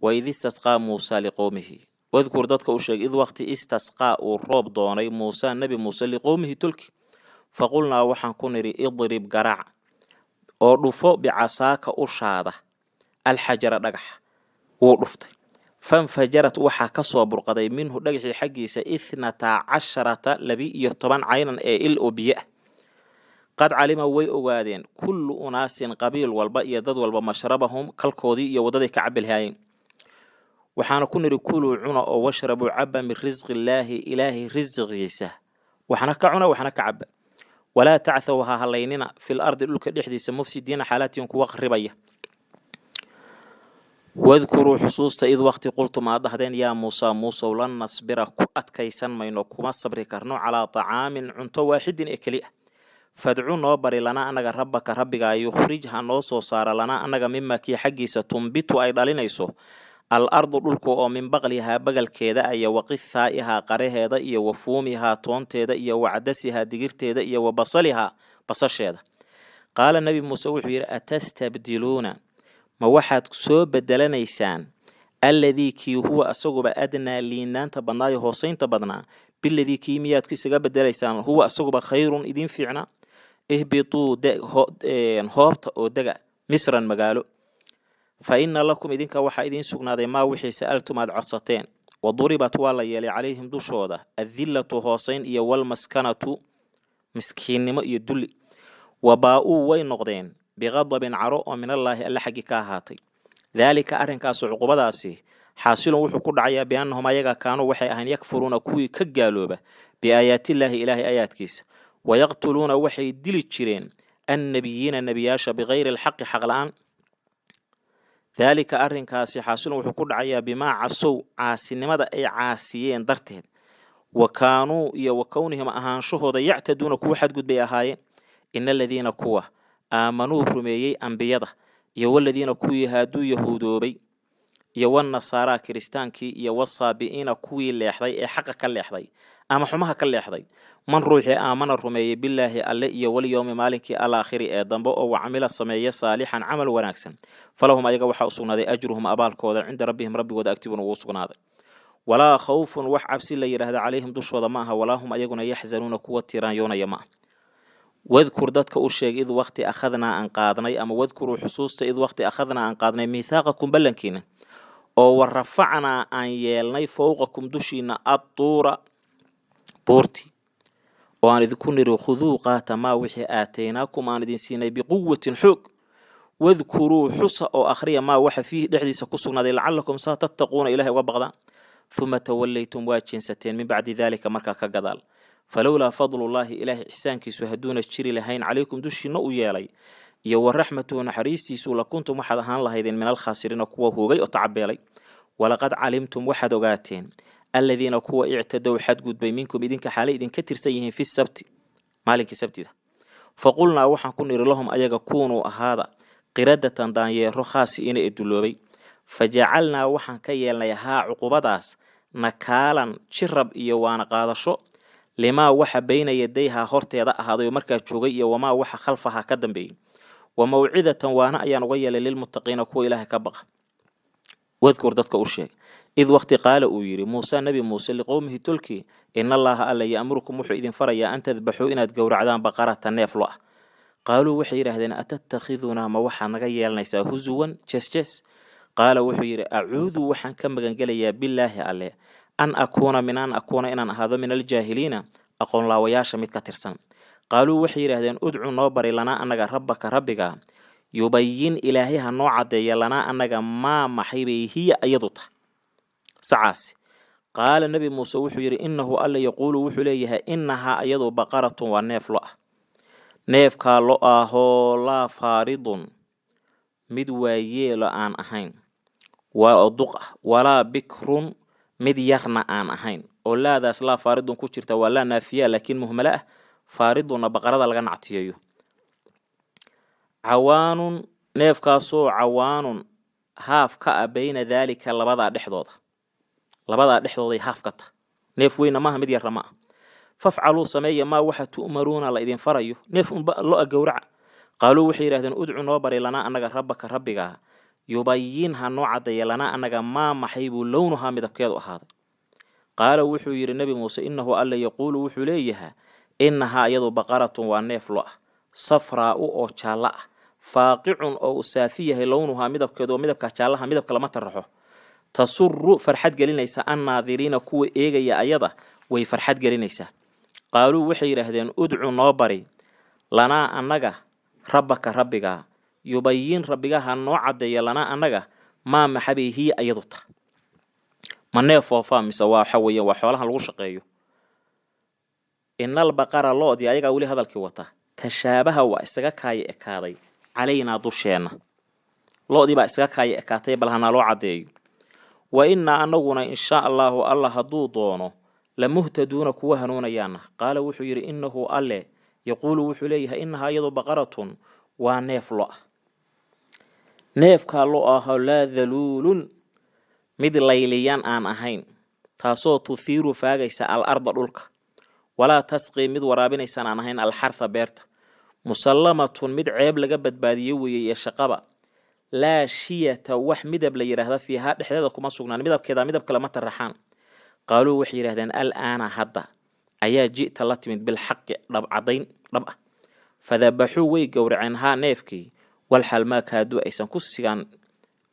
وإذ استسقى موسى لقومه واذكر ذاتك أشيك إذ وقت استسقى الروب دوني موسى نبي موسى لقومه تلك فقلنا وحن كنري اضرب قرع ورفو بعصاك أشاده الحجر دقح ورفته فانفجرت وحا كسو برقدي منه دقحي حقيسة 12 لبي يطبان عينا إل أبيئ قد علم وي أغادين كل أناس قبيل والبا ضد والبا مشربهم كالكودي يوددي كعب الهاين وحانا كنري كلوا عنا واشربوا عبا من رزق الله إلهي رزق يسه وحنا كعنا وحنا كعب ولا تعثوها هليننا في الأرض لك الإحديث مفسدين حالات ينكو ربية واذكروا حصوصة إذ وقت قلتم أضحدين يا موسى موسى ولن نصبر كؤت كيسان مينو كما الصبر كرنو على طعام عنتو واحد إكلئ فادعو نوبري لنا أنك ربك ربك يخرجها نوسو صار لنا أنك مما كي حقي ستنبت أيضا لنيسو الأرض للكو من بغلها بغل كيدا أي وقثائها قريها دا وفومها تونتي دا وعدسها دقرتي دا وبصلها بصشي. قال النبي موسى وحير أتستبدلون ما واحد سو بدلنيسان الذي كي هو أسوغ أدنى لينان تبناي هوسين تبنا بالذي كيميات كي سغا بدليسان هو أسوغ خير إذن فيعنا اهبطوا هوبت أو دقا مصرا مقالو فإن لكم إذنك وحا إذن سقنادي ما وحي سألتم العصتين وضربت والا يلي عليهم دوشودا الذلة هوسين إيا والمسكنة مسكين نما يدل وباءوا وينقضين بغضب عروء من الله ألا حقي كاهاتي ذلك أرنكاس عقوبداسي حاصل وحو كدعيا بأنهم أيغا كانوا وحي أهن يكفرون كوي كقالوبة بآيات الله إله آيات كيس ويقتلون وحي دلي تشيرين النبيين النبياشا بغير الحق حقلان ذلك أرنكاس حاصل وحو كدعيا بما عصوا عاسين ماذا أي عاسيين درتين وكانوا وكونهم أهان شهود يعتدون كو حد قد بيهاي إن الذين كوه آمنوا رميي أنبياده والذين كوي هادو يهودوبي والنصارى كريستانكي والصابئين كوي اللي يحضي حقك اللي يحضي أما حماها كاللي يحضي من روحي آمن الرميي بالله اللي واليوم مالك الآخر آدم وعمل السمية صالحا عمل وناكسا فلهم أيقا وحاصونا ذي أجرهم أبالكوذا عند ربهم ربي وذا أكتبون ووصونا ذي ولا خوف وحب سلا يرهد عليهم دشوا ضماها ولا هم أيقنا يحزنون قوة تيران يونا يما واذكر ذاتك أشياء إذ وقت أخذنا أنقاذنا أما واذكروا حصوصة إذ وقت أخذنا أنقاذنا ميثاقكم بلنكينا ورفعنا أن يلني فوقكم دشينا الطور بورتي وأن ذكروا خذوا قات ما وحي آتيناكم أن دنسينا بقوة حق واذكروا حصة أو أخرية ما وحي فيه دحديث كسرنا لعلكم ستتقون إلهي وبغضا ثم توليتم واجين ستين من بعد ذلك مركا كقدال فلولا فضل الله إله إحسانك سهدون الشري لهين عليكم دشي نو يالي يو الرحمة ونحريستي سولا كنتم واحد هان لهيدين من الخاسرين كوا هوغي أتعبيلي ولقد علمتم واحد وقاتين الذين كوا اعتدوا حد قد بي منكم إذن كحالي إذن كتر سيهم في السبت مالك السبت ده فقلنا وحن كنر لهم أيغا كونوا هذا قردة دانيه رخاسئين إدلوبي فجعلنا وحن كيالنا يها عقوبداس نكالا شرب إيوان قادشو لما وحى بين يديها هرتيدا هذا markaa joogay iyo wama waxa khalfaha ka dambeeyay وموعدة وانا ayaan uga yeelay lilmuttaqiina kuwa ilaahay ka baqa wadkur dadka u sheeg id waqti qaala uu yiri Muuse nabi Muuse liqowmihi tulki in allaha alla ya'murukum wuxuu idin faraya an tadbaxu inaad gowracdaan baqarata neef lo ah qaaluu waxay yiraahdeen atattakhiduna ma waxa naga yeelanaysaa huzuwan jes qaala wuxuu yiri a'uudu waxaan ka magan galayaa billahi alle أن أكون من أن أكون إن هذا من الجاهلين أقول لا وياش متكترسن قالوا وحير هذين أدعو نوبر لنا أنك ربك يبين إلهيها نوع دي لنا أنك ما محيبه هي أيضته سعاس قال النبي موسى وحير إنه ألا يقول وحليها إنها أيض بقرة ونيف لأ نيف كاللأ هو لا فارض مدوى لأن أهين وأدق ولا بكر mid yarna aan ahayn oo laadaas la faaridun ku jirta wala naafiya laakiin muhmala ah faariduna baqarada laga nactiyeeyo cawaanun neefkaasoo cawaanun haaf ka abayna dalika labada dhexdooda haaf ka ta neef weyna ma mid yarna ma fafcalu sameeya ma waxa tu'maruna la idin farayo neef lo gowraca qaaluu waxay yiraahdeen ud'u noo bari lana anaga rabbiga yubayinha noo caddeeya lanaa annaga maa maxay buu lownuhaa midabkeedu ahaaday qaala wuxuu yidhi nebi muuse innahu alla yaquulu wuxuu leeyahaa innahaa iyadu baqaratun waa neef lo ah safraa'u oo jaallo ah faaqicun oo uu saafi yahay lownuhaa midabkeedu oo midabka jaallaha midabka lama taraxo tasuru farxad gelinaysa annaadiriina kuwa eegaya ayada way farxad gelinaysaa qaaluu waxay yidhaahdeen udcu noo bari lanaa annaga rabbaka rabbigaa yubayin rabbigaha noo caddeeya lanaa annaga maa maxabay hiya ayadu ta ma neef foofaa mise waa waxa weeye waa xoolahan lagu shaqeeyo inal baqara loodii ayagaa weli hadalkii wata tashaabaha waa isaga kaaya ekaaday calaynaa dusheenna loodii baa isaga kaaya ekaatay bal hanaa loo caddeeyo wa innaa annaguna inshaa allaahu alla hadduu doono lamuhtaduuna kuwa hanuunayaana qaala wuxuu yidhi innahu alle yaquulu wuxuu leeyahay innahaa iyadu baqaratun waa neef lo ah neefkaa lo aho laa daluulun mid layliyan aan ahayn taasoo tuhiiru faagaysa al arda dhulka walaa tasqii mid waraabinaysaan aan ahayn alxarha beerta musallamatun mid ceeb laga badbaadiyo weeye iyo shaqaba laa shiyata wax midab la yidhaahda fiihaa dhexdeeda kuma sugnaan midabkeeda midab kale ma taraxaan qaaluu waxay yidhahdeen alaana hadda ayaa ji'ta la timid bilxaqi dhabcadayn dhab ah fadabaxuu way gowraceen haa neefkii walxal maa kaaduu aysan ku sigaan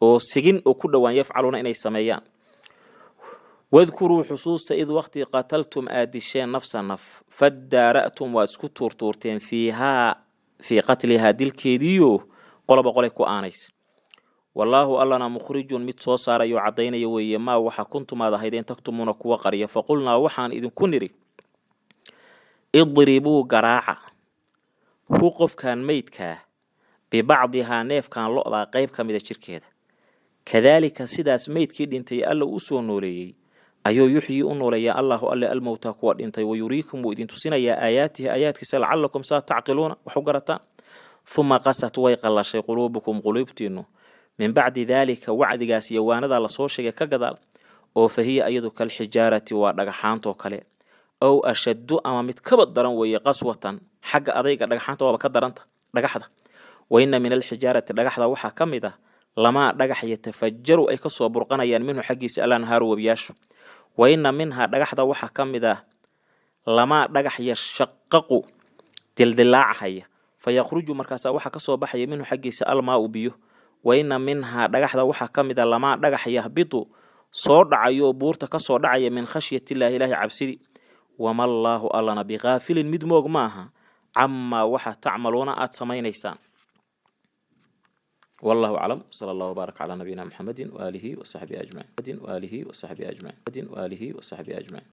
oo sigin oo ku dhowaan yafcaluuna inay sameeyaan wadkuruu xusuusta id waqti qataltum aad disheen nafsa naf fadaara'tum waad isku tuurtuurteen fiihaa fii qatlihaa dilkeediiyo qoloba qolay ku aanaysa wallaahu allana mukhrijun mid soo saarayo caddaynaya weeye maa waxa kuntumaad ahaydeen taktumuuna kuwa qariya faqulnaa waxaan idinku nidhi idribuu garaaca hu qofkan meydkaa bibacdihaa neefkan lo'daa qayb ka mida jirkeeda kadaalika sidaas meydkii dhintay alla u soo nooleeyey ayuu yuxyii u nooleeyaa allahu alle almowtaa kuwa dhintay wayuriikum wuu idin tusinayaa aayaatihi aayaadkiisa lacallakum saa tacqiluuna wax u garataan uma qasat way qallashay quluubukum quluubtiinnu min bacdi daalika wacdigaas iyo waanadaa lasoo sheegay ka gadaal oo fahiya iyadu kalxijaarati waa dhagaxaantoo kale ow ashaddu ama mid kaba daran weeye qaswatan xagga adayga dhagaxaanta waaba ka daranta dhagaxda waina min alxijaarati dhagaxda waxaa ka mid ah lamaa dhagax yatafajaru ay kasoo burqanayaan minhu xaggiisa alanhaaru webiyaashu waina minhaa dhagaxda waxaa ka mid ah lamaa dhagax yashaqaqu dildilaacahaya fayakhruju markaasaa waxaa kasoo baxaya minhu xaggiisa almaau biyo waina minhaa dhagaxda waxaa ka mid a lamaa dhagax yahbitu soo dhacayo oo buurta kasoo dhacaya min khashyatillaahi ilaahi cabsidi wama allaahu allana bikaafilin mid moog maaha camaa waxa tacmaluuna aad samaynaysaan والله أعلم صلى الله وبارك على نبينا محمد وآله وصحبه أجمعين